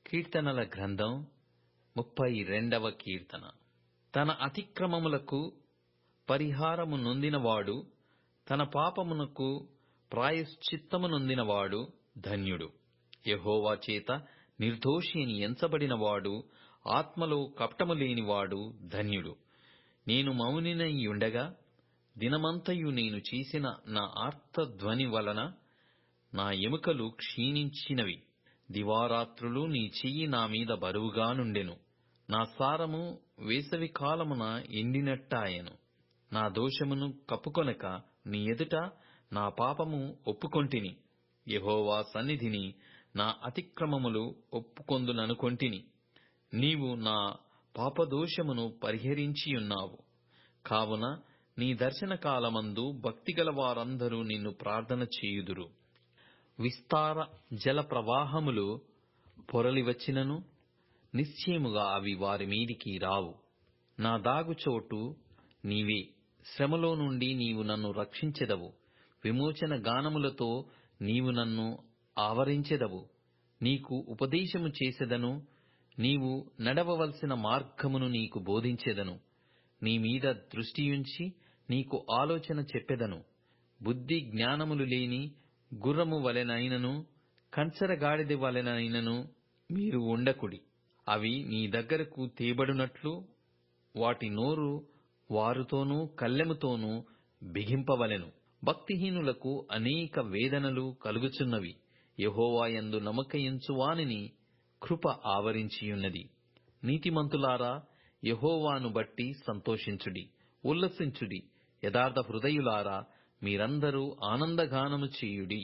కీర్తనల గ్రంథం 32వ కీర్తన. తన అతిక్రమములకు పరిహారము నొందినవాడు, తన పాపమునకు ప్రాయశ్చిత్తము నొందినవాడు ధన్యుడు. యెహోవా చేత నిర్దోషి అని ఎంచబడినవాడు, ఆత్మలో కపటము లేనివాడు ధన్యుడు. నేను మౌనినైయుండగా దినమంతయు నేను చేసిన నా ఆర్తధ్వని వలన నా ఎముకలు క్షీణించినవి. దివారాత్రులు నీ చెయ్యి నా మీద బరువుగా నుండెను. నా సారము వేసవి కాలమున ఎండినట్టాయెను. నా దోషమును కప్పుకొనక నీ ఎదుట నా పాపము ఒప్పుకొంటిని. యెహోవా సన్నిధిని నా అతిక్రమములు ఒప్పుకొందుననుకొంటిని. నీవు నా పాపదోషమును పరిహరించియున్నావు. కావున నీ దర్శన కాలమందు భక్తిగల వారందరూ నిన్ను ప్రార్థన చేయుదురు. విస్తార జల ప్రవాహములు పొరలివచ్చినను నిశ్చయముగా అవి వారి మీదికి రావు. నా దాగుచోటు నీవే. శ్రమలో నుండి నీవు నన్ను రక్షించెదవు. విమోచన గానములతో నీవు నన్ను ఆవరించెదవు. నీకు ఉపదేశము చేసెదను. నీవు నడవవలసిన మార్గమును నీకు బోధించెదను. నీ మీద దృష్టియుంచి నీకు ఆలోచన చెప్పెదను. బుద్ధి జ్ఞానములు లేని గుర్రము వలెనైనను కంచరగాడిద వలెనైనను మీరు ఉండకుడి. అవి నీ దగ్గరకు తేబడునట్లు వాటి నోరు వారుతోనూ కళ్ళెముతోనూ బిగింపవలెను. భక్తిహీనులకు అనేక వేదనలు కలుగుచున్నవి. యెహోవా యందు నమ్మకయించు వానిని కృప ఆవరించియున్నది. నీతిమంతులారా, యెహోవాను బట్టి సంతోషించుడి, ఉల్లసించుడి. యథార్థ హృదయులారా, మీరందరూ ఆనందగానము చేయుడి.